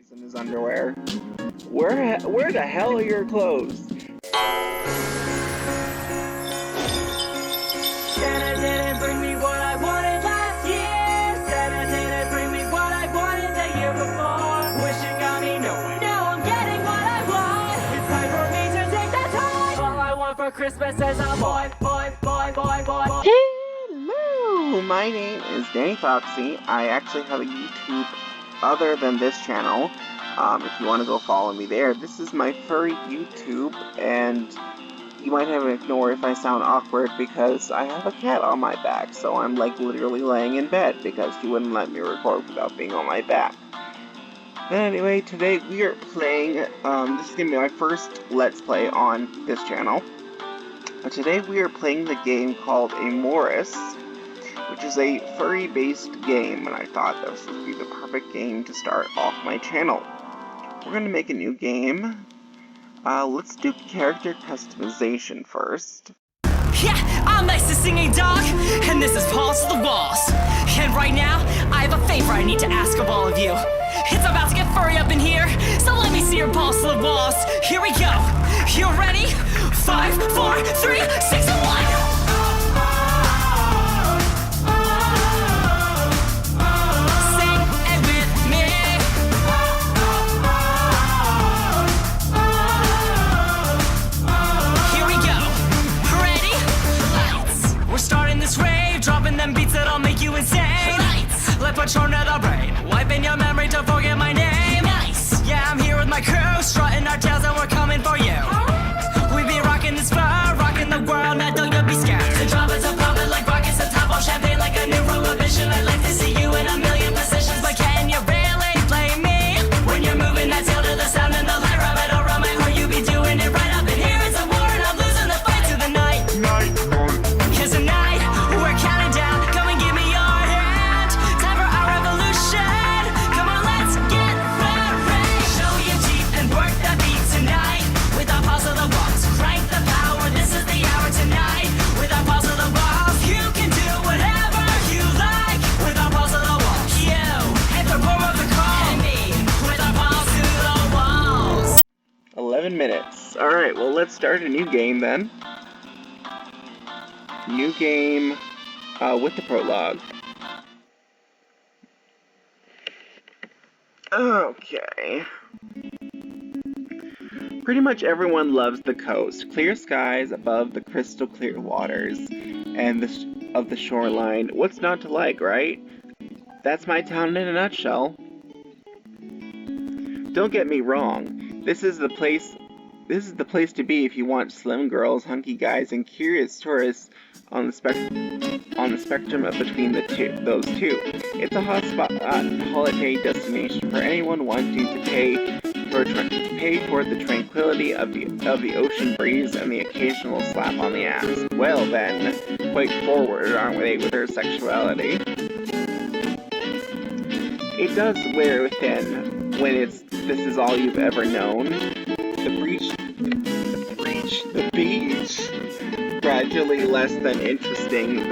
He's in his underwear. Where the hell are your clothes? Santa didn't bring me what I wanted last year. Santa didn't bring me what I wanted the year before. Wishing got me nowhere. Now I'm getting what I want. It's time for me to take that time. All I want for Christmas is a boy. Hello, my name is Dani Foxy. I actually have a YouTube other than this channel. If you want to go follow me there. This is my furry YouTube, and you might have to ignore if I sound awkward because I have a cat on my back, so I'm like literally laying in bed because she wouldn't let me record without being on my back. But anyway, today we are playing, this is going to be my first Let's Play on this channel. Today we are playing the game called Amorous, which is a furry-based game, and I thought this would be the perfect game to start off my channel. We're going to make a new game. Let's do character customization first. Yeah, I'm nice to singing dog, and this is Balls to the Walls. And right now, I have a favor I need to ask of all of you. It's about to get furry up in here, so let me see your balls to the walls. Here we go. You ready? 5, 4, 3, 6, and 1. Patrol to the brain, wiping your memory to forget my name. Nice. Yeah, I'm here with my crew, strutting our tails and we're coming for you. We be rocking this fur, rocking the world, now don't you be scared. The drop is a pumping like rockets, a top of champagne like a new prohibition. I'd like to see you in a million positions, but can you really blame me? When you're moving that tail to the sound and the light, rabbit around my heart, you be doing it right up in here. It's a war and I'm losing the fight to the night. Here's a night, we're counting down, come and give me your hand. Time for our revolution, come on let's get furry. Show your teeth and work that beat tonight. With our paws of the walls, crank the power, this is the hour tonight. With our paws of the walls, you can do whatever you like. With our paws of the walls, you, and the roar of the call. And me, with our paws to the walls. 11 minutes. Alright, well let's start a new game then. New game with the prologue. Okay. Pretty much everyone loves the coast. Clear skies above the crystal clear waters and of the shoreline. What's not to like, right? That's my town in a nutshell. Don't get me wrong. This is the place to be if you want slim girls, hunky guys, and curious tourists on the spectrum of between those two. It's a hotspot holiday destination for anyone wanting to pay for the tranquility of the ocean breeze and the occasional slap on the ass. Well then, quite forward, aren't they, with their sexuality? It does wear thin when this is all you've ever known. The beach, gradually less than interesting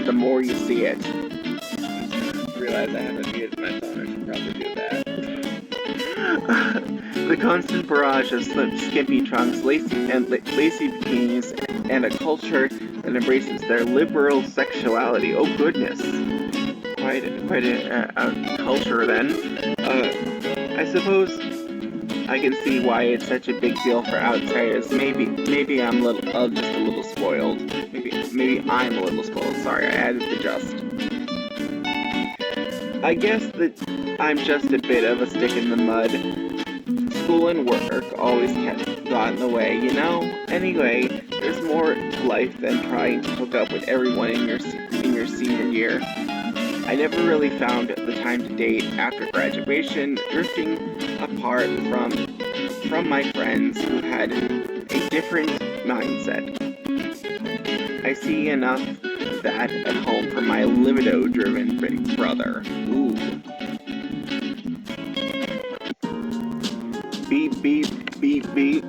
the more you see it. I realize I haven't muted my phone, I should probably do that. The constant barrage of skimpy trunks, lacy bikinis, and a culture that embraces their liberal sexuality. Oh goodness. Quite a culture then. I suppose I can see why it's such a big deal for outsiders. Maybe I'm just a little spoiled. Maybe I'm a little spoiled. Sorry, I added the just. I guess that I'm just a bit of a stick in the mud. School and work always got in the way, you know? Anyway, there's more to life than trying to hook up with everyone in your senior year. I never really found the time to date after graduation, drifting apart from my friends who had a different mindset. I see enough of that at home from my libido-driven big brother. Ooh. Beep, beep, beep, beep.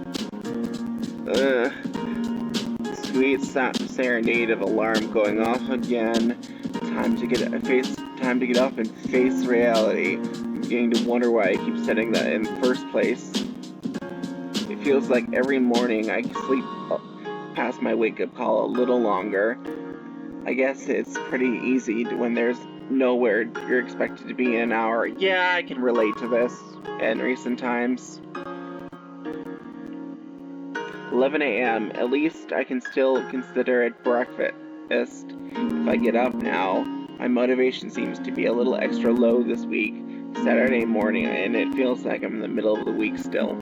Sweet serenade of alarm going off again. Time time to get up and face reality. I'm beginning to wonder why I keep setting that in the first place. It feels like every morning I sleep past my wake-up call a little longer. I guess it's pretty easy when there's nowhere you're expected to be in an hour. Yeah, I can relate to this in recent times. 11 a.m. At least I can still consider it breakfast. If I get up now, my motivation seems to be a little extra low this week. Saturday morning, and it feels like I'm in the middle of the week still.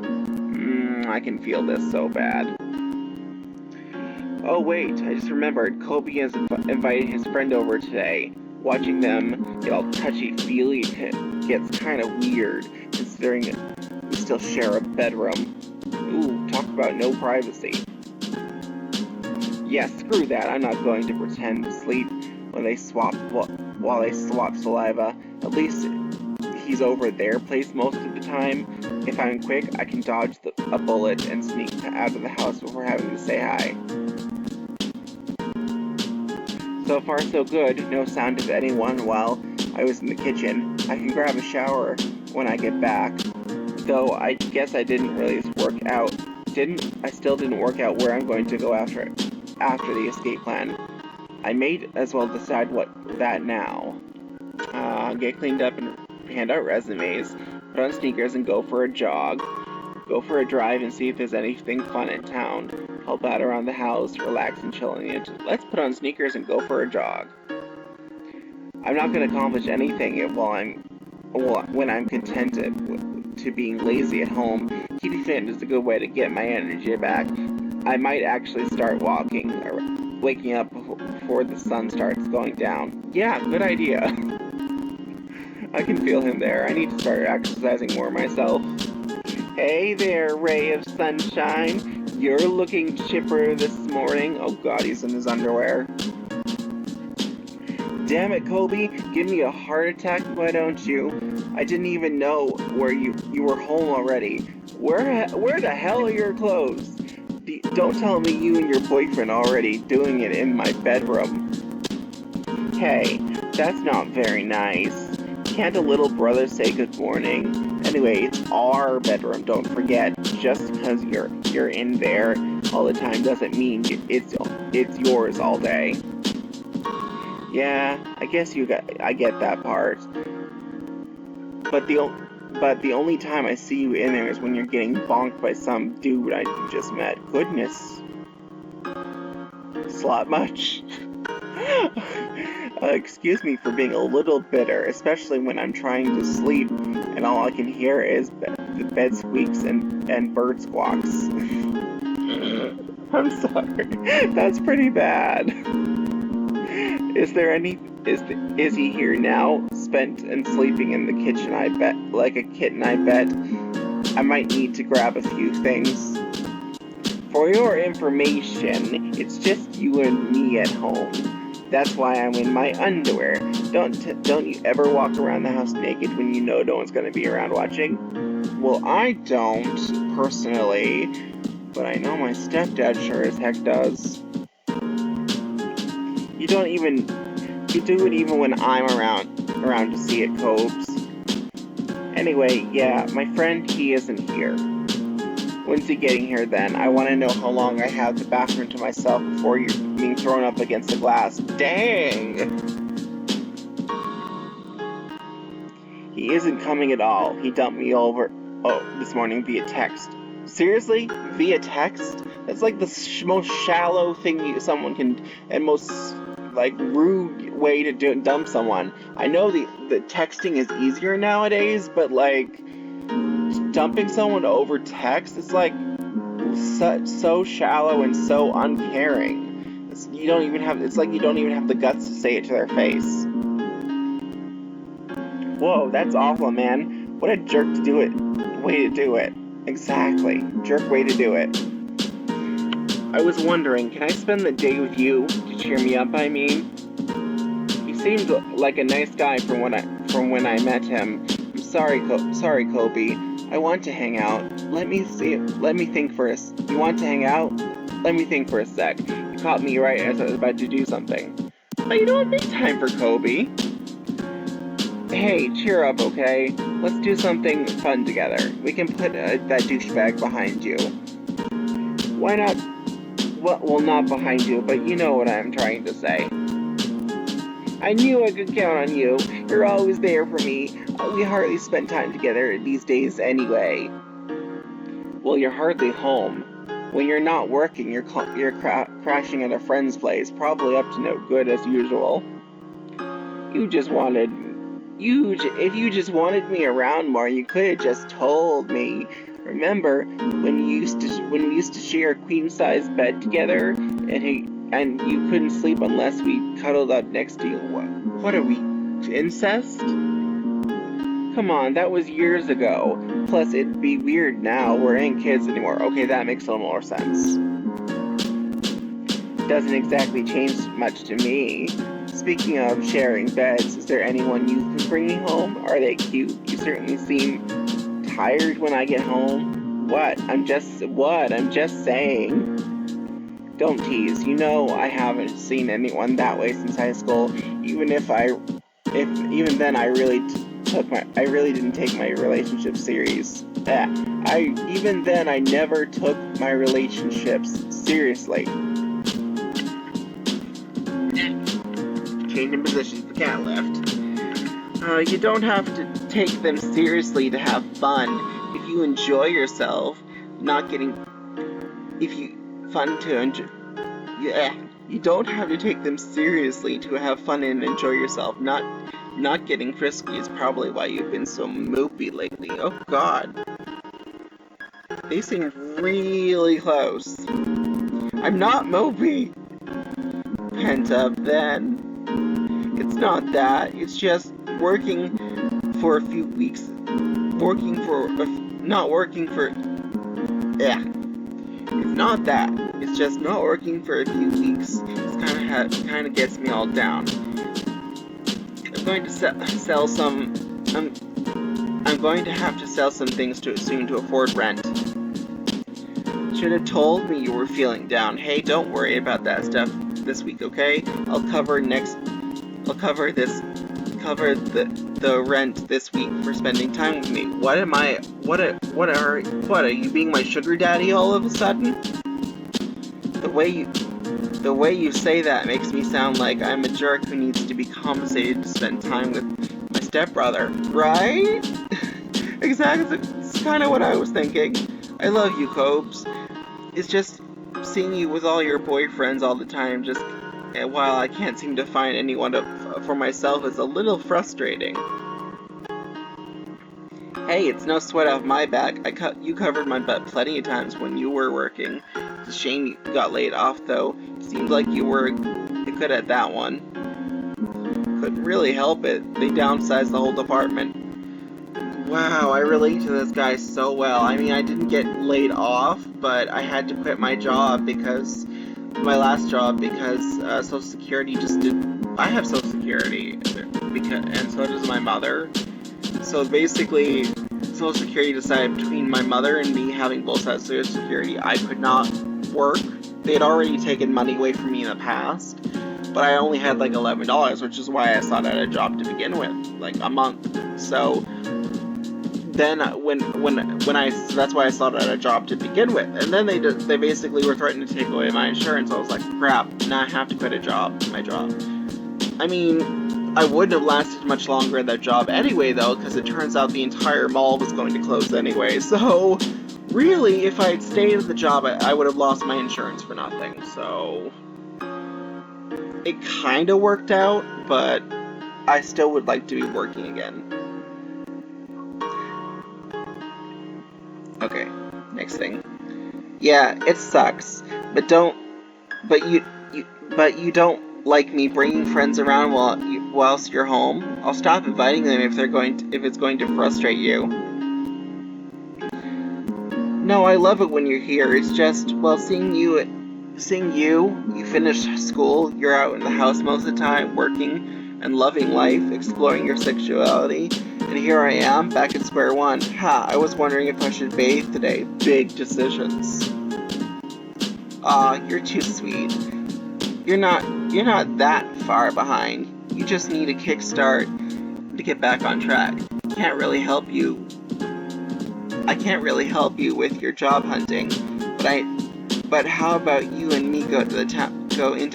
I can feel this so bad. Oh wait, I just remembered. Koby has invited his friend over today. Watching them get all touchy-feely gets kind of weird, considering we still share a bedroom. Ooh, talk about no privacy. Yeah, screw that. I'm not going to pretend to sleep when they while they swap saliva. At least he's over at their place most of the time. If I'm quick, I can dodge a bullet and sneak out of the house before having to say hi. So far so good, no sound of anyone while I was in the kitchen. I can grab a shower when I get back. Though I guess I didn't really work out. I still didn't work out where I'm going to go after the escape plan. I may as well decide that now. Get cleaned up and hand out resumes, put on sneakers and go for a jog. Go for a drive and see if there's anything fun in town. Help out around the house, relax and chill in it. Let's put on sneakers and go for a jog. I'm not going to accomplish anything when I'm contented to being lazy at home. Keeping fit is a good way to get my energy back. I might actually start walking or waking up before the sun starts going down. Yeah, good idea. I can feel him there. I need to start exercising more myself. Hey there, ray of sunshine. You're looking chipper this morning. Oh god, he's in his underwear. Damn it, Koby. Give me a heart attack, why don't you? I didn't even know where you were home already. Where the hell are your clothes? Don't tell me you and your boyfriend already doing it in my bedroom. Hey, that's not very nice. Can't a little brother say good morning? Anyway, it's our bedroom, don't forget. Just because you're in there all the time doesn't mean it's yours all day. Yeah, I guess I get that part. But the only time I see you in there is when you're getting bonked by some dude I just met. Goodness. Slot much. Excuse me for being a little bitter, especially when I'm trying to sleep and all I can hear is the bed squeaks and bird squawks. I'm sorry. That's pretty bad. Is he here now? Spent and sleeping in the kitchen, I bet. Like a kitten, I bet. I might need to grab a few things. For your information, it's just you and me at home. That's why I'm in my underwear. Don't you ever walk around the house naked when you know no one's going to be around watching? Well, I don't, personally. But I know my stepdad sure as heck does. You do it even when I'm around to see it, Cobes. Anyway, yeah, my friend, he isn't here. When's he getting here then? I want to know how long I have the bathroom to myself before you're being thrown up against the glass. Dang! He isn't coming at all. He dumped me over this morning via text. Seriously? Via text? That's like the most shallow thing someone can, and most rude way to dump someone. I know the texting is easier nowadays, but dumping someone over text, it's so shallow and so uncaring. You don't even have the guts to say it to their face. Whoa, that's awful, man. What a jerk way to do it. Exactly. Jerk way to do it. I was wondering, can I spend the day with you? To cheer me up, I mean? He seemed like a nice guy from when I met him. I'm sorry, Koby. I want to hang out. Let me think for you want to hang out? Let me think for a sec. You caught me right as I was about to do something. But you don't make time for Koby. Hey, cheer up, okay? Let's do something fun together. We can put that douchebag behind you. Why not? Well, not behind you, but you know what I'm trying to say. I knew I could count on you. You're always there for me. We hardly spend time together these days anyway. Well, you're hardly home. When you're not working, you're crashing at a friend's place, probably up to no good as usual. If you just wanted me around more, you could have just told me. Remember when we used to share a queen-size bed together, and you couldn't sleep unless we cuddled up next to you? What are we, incest? Come on, that was years ago. Plus, it'd be weird now. We ain't kids anymore. Okay, that makes a little more sense. Doesn't exactly change much to me. Speaking of sharing beds, is there anyone you've been bringing home? Are they cute? You certainly seem tired when I get home. What? I'm just saying. Don't tease. You know I haven't seen anyone that way since high school. Even then I really didn't take my relationship serious. Even then I never took my relationships seriously. Changing positions, the cat left. You don't have to take them seriously to have fun. If you enjoy yourself, you don't have to take them seriously to have fun and enjoy yourself. Not getting frisky is probably why you've been so mopey lately. Oh God. They seem really close. I'm not mopey. Pent up then. It's not that. It's just working for a few weeks. It's not that. It's just not working for a few weeks. It's kind of gets me all down. I'm going to sell some. I'm going to have to sell some things soon to afford rent. Should have told me you were feeling down. Hey, don't worry about that stuff this week, okay? I'll cover the rent this week for spending time with me. What are you being my sugar daddy all of a sudden? The way you say that makes me sound like I'm a jerk who needs to be compensated to spend time with my stepbrother, right? Exactly, it's kind of what I was thinking. I love you, Cobes. It's just seeing you with all your boyfriends all the time, just while I can't seem to find anyone for myself, is a little frustrating. Hey, it's no sweat off my back. You covered my butt plenty of times when you were working. It's a shame you got laid off, though. It seemed like you were good at that one. Couldn't really help it. They downsized the whole department. Wow, I relate to this guy so well. I mean, I didn't get laid off, but I had to quit my job my last job because Social Security just didn't. I have Social Security, and so does my mother. So basically, Social Security decided between my mother and me having both sides of Social Security, I could not work. They had already taken money away from me in the past, but I only had like $11, which is why I sought out a job to begin with, like a month. So then that's why I sought out a job to begin with. And then they basically were threatening to take away my insurance. I was like, crap, now I have to quit my job. I mean, I wouldn't have lasted much longer at that job anyway, though, because it turns out the entire mall was going to close anyway. So, really, if I had stayed at the job, I would have lost my insurance for nothing. So, it kind of worked out, but I still would like to be working again. Okay, next thing. Yeah, it sucks, but you don't like me bringing friends around whilst you're home. I'll stop inviting them if it's going to frustrate you. No, I love it when you're here. It's just, well, seeing you finished school, you're out in the house most of the time, working and loving life, exploring your sexuality. And here I am, back at square one. I was wondering if I should bathe today. Big decisions. Aw, you're too sweet. You're not that far behind. You just need a kickstart to get back on track. I can't really help you with your job hunting, but how about you and me go into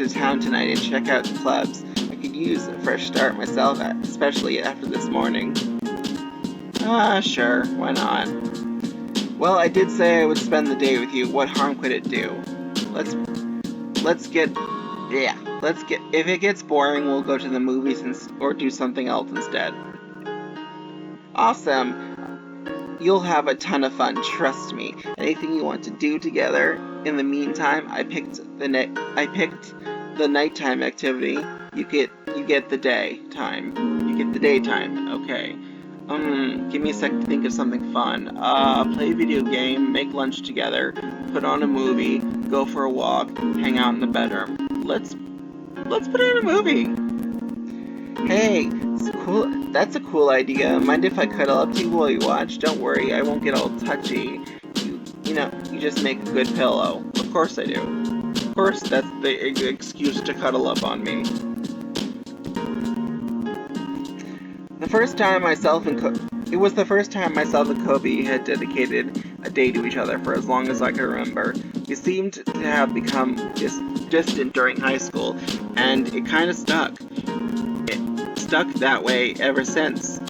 town tonight and check out the clubs? I could use a fresh start myself, especially after this morning. Sure, why not? Well, I did say I would spend the day with you. What harm could it do? If it gets boring, we'll go to the movies or do something else instead. Awesome. You'll have a ton of fun, trust me. Anything you want to do together. In the meantime, I picked the nighttime activity. You get the daytime. You get the daytime. Okay. Give me a sec to think of something fun. Play a video game, make lunch together, put on a movie, go for a walk, hang out in the bedroom. Let's put on a movie. Hey, it's cool. That's a cool idea. Mind if I cuddle up to you while you watch? Don't worry, I won't get all touchy. You just make a good pillow. Of course I do. Of course, that's the excuse to cuddle up on me. It was the first time myself and Koby had dedicated a day to each other for as long as I could remember. We seemed to have become distant during high school, and it kind of stuck. It stuck that way ever since.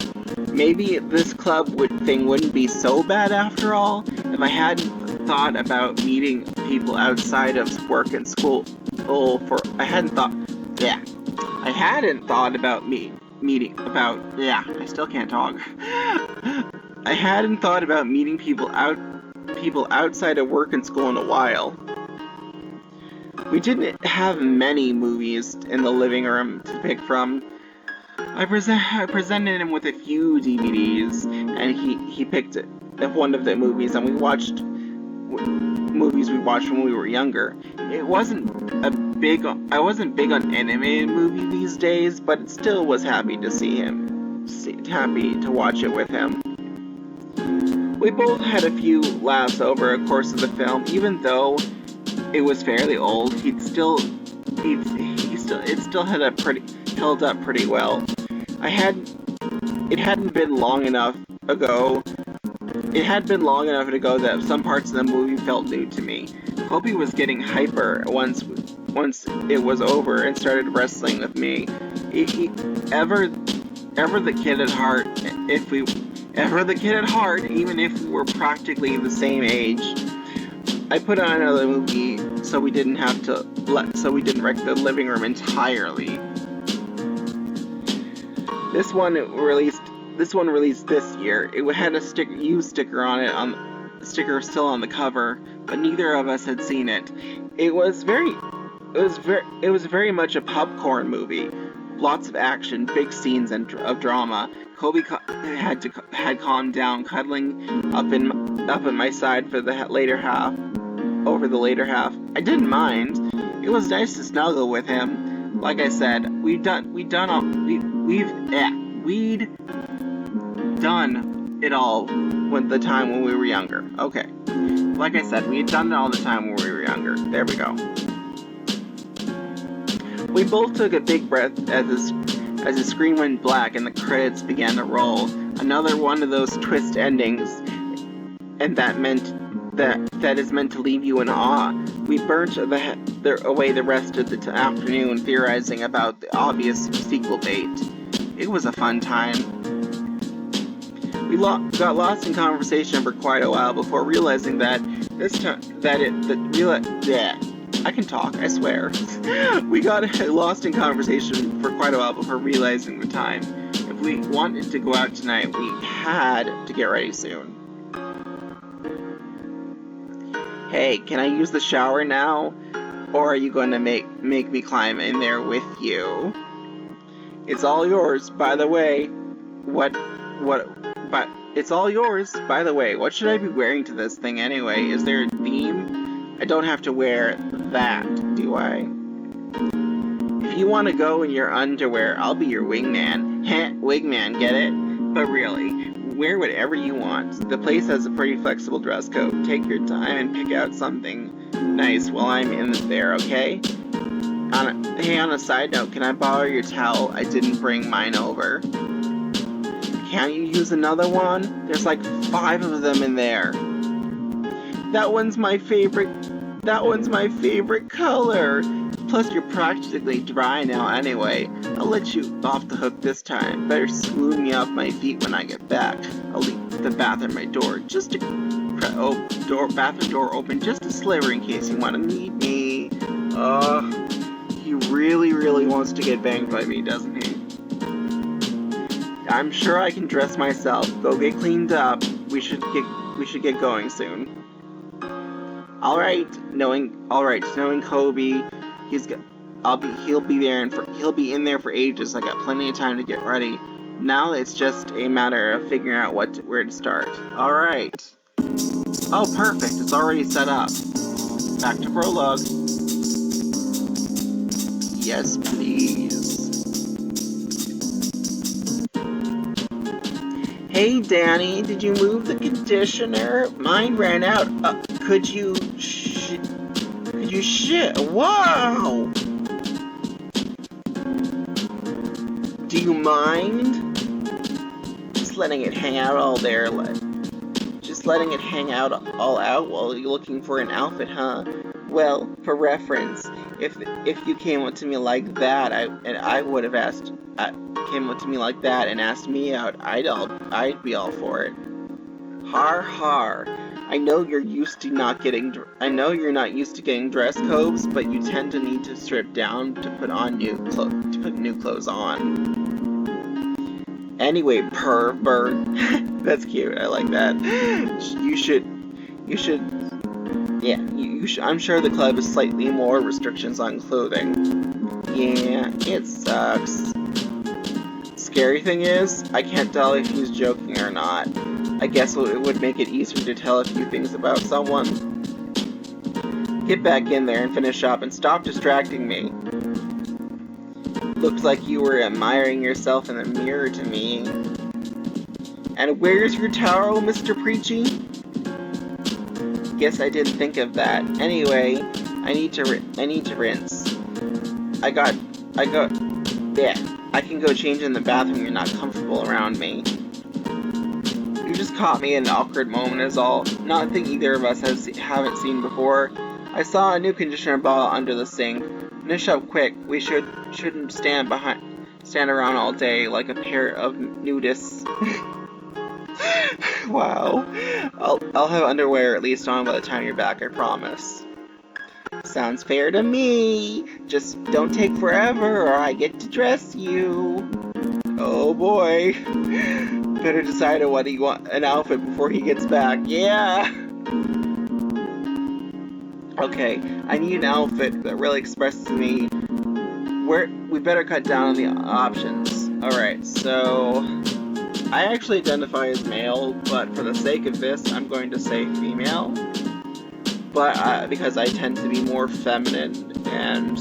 Maybe this club thing wouldn't be so bad after all if I hadn't thought about meeting people outside of work and school. I hadn't thought about I still can't talk. I hadn't thought about meeting people outside of work and school in a while. We didn't have many movies in the living room to pick from. I presented him with a few DVDs, and he picked one of the movies, and we watched movies we watched when we were younger. I wasn't big on animated movies these days, but it still was happy to watch it with him. We both had a few laughs over the course of the film, even though it was fairly old. It still held up pretty well. It hadn't been long enough ago that some parts of the movie felt new to me. Koby was getting hyper once it was over and started wrestling with me. Ever the kid at heart, even if we were practically the same age. I put on another movie so we didn't wreck the living room entirely. This one released this year. It had a used sticker on it, the sticker still on the cover, but neither of us had seen it. It was very much a popcorn movie. Lots of action, big scenes of drama. Koby had calmed down, cuddling up at my side for the later half. I didn't mind. It was nice to snuggle with him. Like I said, we'd done it all the time when we were younger. Okay. Like I said, we had done it all the time when we were younger. There we go. We both took a big breath as the screen went black and the credits began to roll. Another one of those twist endings, and that is meant to leave you in awe. We burnt away the rest of the afternoon theorizing about the obvious sequel bait. It was a fun time. We got lost in conversation for quite a while before realizing I can talk, I swear. We got lost in conversation for quite a while before realizing the time. If we wanted to go out tonight, we had to get ready soon. Hey, can I use the shower now? Or are you going to make me climb in there with you? It's all yours, by the way. It's all yours, by the way. What should I be wearing to this thing anyway? Is there a theme? I don't have to wear that, do I? If you want to go in your underwear, I'll be your wingman. Heh, wingman, get it? But really, wear whatever you want. The place has a pretty flexible dress code. Take your time and pick out something nice while I'm in there, okay? On a side note, can I borrow your towel? I didn't bring mine over. Can't you use another one? There's like 5 of them in there. That one's my favorite. That one's my favorite color. Plus, you're practically dry now anyway. I'll let you off the hook this time. Better smooth me off my feet when I get back. I'll leave the bathroom door just a bathroom door open just a sliver in case you want to meet me. He really wants to get banged by me, doesn't he? I'm sure I can dress myself. Go get cleaned up. We should get going soon. All right, knowing Koby, he'll be in there for ages. I got plenty of time to get ready. Now it's just a matter of figuring out where to start. All right. Oh, perfect. It's already set up. Back to prologue. Yes, please. Hey, Dani, did you move the conditioner? Mine ran out. Could you shit? Wow! Do you mind? Just letting it hang out all there, just letting it hang out all out while you're looking for an outfit, huh? Well, for reference, if you came up to me like that, came up to me like that and asked me out, I'd be all for it. Har har. I know you're not used to getting dress codes, but you tend to need to strip down to put new clothes on. Anyway, pervert. That's cute. I like that. I'm sure the club has slightly more restrictions on clothing. Yeah, it sucks. Scary thing is, I can't tell if he's joking or not. I guess it would make it easier to tell a few things about someone. Get back in there and finish up and stop distracting me. Looks like you were admiring yourself in the mirror to me. And where's your towel, Mr. Preachy? Guess I didn't think of that. Anyway, I need to rinse. I can go change in the bathroom. You're not comfortable around me. You just caught me in an awkward moment is all. Nothing either of us haven't seen before. I saw a new conditioner bottle under the sink. Finish up quick. We shouldn't stand around all day like a pair of nudists. Wow. I'll have underwear at least on by the time you're back, I promise. Sounds fair to me. Just don't take forever or I get to dress you. Oh boy. Better decide on what he wants an outfit before he gets back. Yeah. Okay, I need an outfit that really expresses me. We better cut down on the options. Alright, so I actually identify as male, but for the sake of this, I'm going to say female. But because I tend to be more feminine, and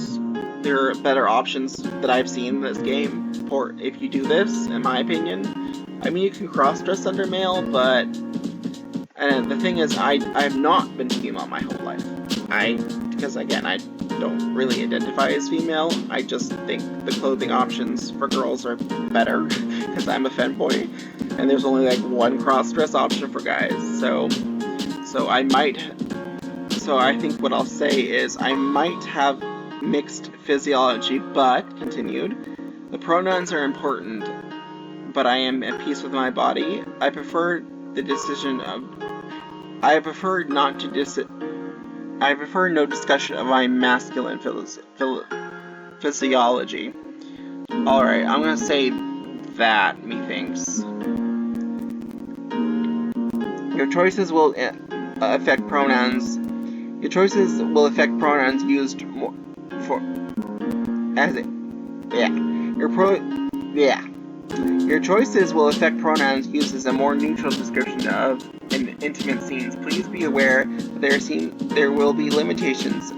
there are better options that I've seen in this game for if you do this, in my opinion. I mean, you can cross-dress under male, but the thing is, I've not been female my whole life. Because again, I don't really identify as female. I just think the clothing options for girls are better, because I'm a femboy, and there's only like one cross-dress option for guys. So I think what I'll say is I might have mixed physiology, but, continued, the pronouns are important, but I am at peace with my body. I prefer no discussion of my masculine physiology. Alright, I'm gonna say that, methinks. Your choices will affect pronouns. Your choices will affect pronouns used Your choices will affect pronouns used as a more neutral description of intimate scenes. Please be aware that there will be limitations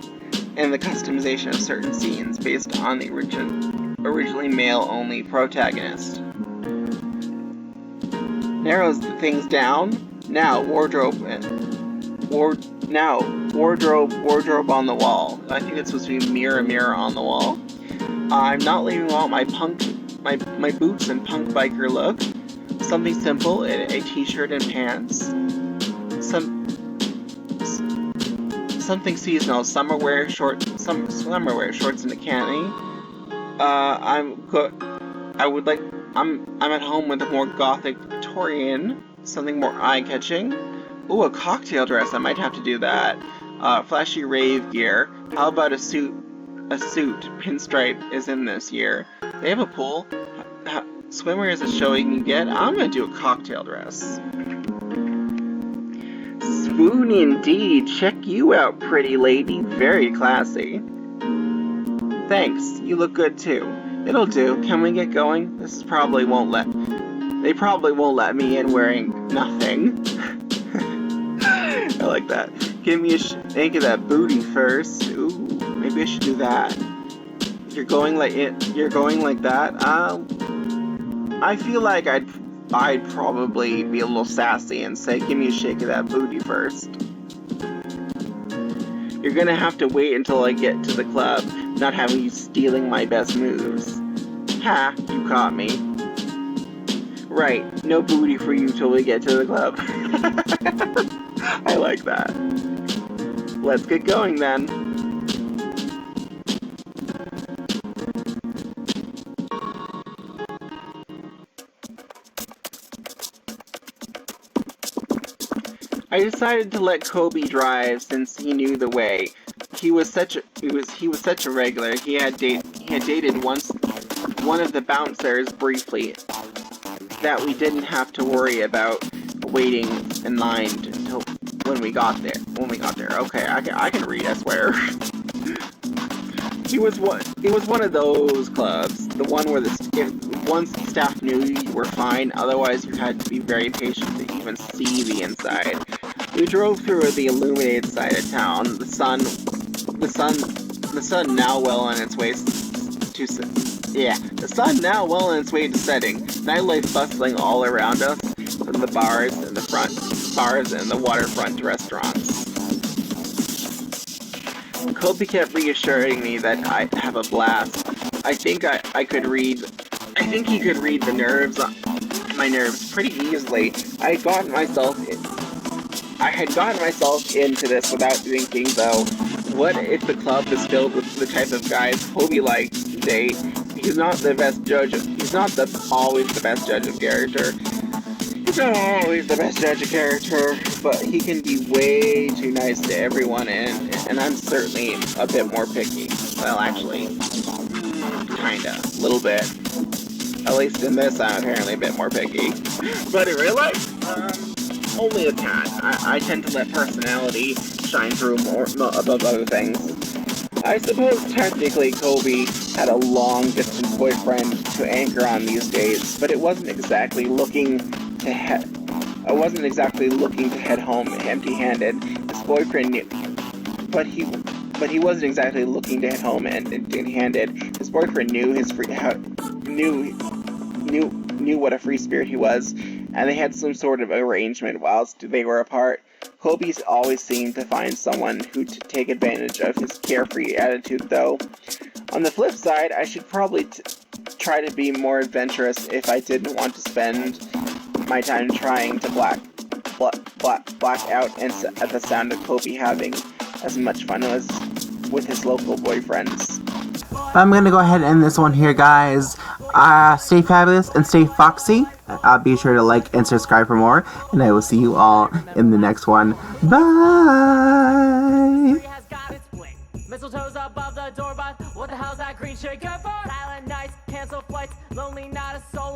in the customization of certain scenes based on the originally male-only protagonist. Narrows things down. Now, wardrobe on the wall. I think it's supposed to be mirror on the wall. I'm not leaving out my boots and punk biker look. something simple, a t-shirt and pants. Something seasonal, summer wear shorts and a canny. I'm at home with a more gothic Victorian, something more eye-catching. Ooh, a cocktail dress, I might have to do that. Flashy rave gear. How about a suit? A suit, pinstripe, is in this year. They have a pool. Swimwear is a show you can get. I'm gonna do a cocktail dress. Swoon indeed. Check you out, pretty lady. Very classy. Thanks. You look good too. It'll do. Can we get going? They probably won't let me in wearing nothing. I like that. Give me a shake of that booty first. Ooh, maybe I should do that. You're going like that. I feel like I'd probably be a little sassy and say, give me a shake of that booty first. You're gonna have to wait until I get to the club, not having you stealing my best moves. Ha, you caught me. Right, no booty for you till we get to the club. I like that. Let's get going then. I decided to let Koby drive since he knew the way. He was such a regular. He had dated once one of the bouncers briefly, that we didn't have to worry about waiting in line until when we got there. Okay, I can read, I swear. It was one of those clubs, the one where once the staff knew you were fine, otherwise you had to be very patient to even see the inside. We drove through the illuminated side of town. The sun now well on its way to setting. Nightlife bustling all around us, from the bars and the waterfront restaurants. Koby kept reassuring me that I'd have a blast. I think he could read my nerves pretty easily. I had gotten myself into this without thinking, though. What if the club is filled with the type of guys Koby likes to date? He's not always the best judge of character. But he can be way too nice to everyone, and I'm certainly a bit more picky. Well, actually, kinda, a little bit. At least in this, I'm apparently a bit more picky. But in real life, only a tad. I tend to let personality shine through more above other things. I suppose technically Koby had a long-distance boyfriend to anchor on these days, but I wasn't exactly looking to head home empty-handed. His boyfriend knew, but he wasn't exactly looking to head home empty-handed. His boyfriend knew what a free spirit he was, and they had some sort of arrangement whilst they were apart. Koby's always seemed to find someone who'd take advantage of his carefree attitude, though. On the flip side, I should probably try to be more adventurous if I didn't want to spend my time trying to black out and at the sound of Koby having as much fun as with his local boyfriends. I'm gonna go ahead and end this one here, guys. Stay fabulous and stay foxy. Be sure to like and subscribe for more, and I will see you all in the next one. Bye! Mistletoe's above the door, but what the hell's that green shit good for? Silent nights, cancel flights, lonely, not a soul.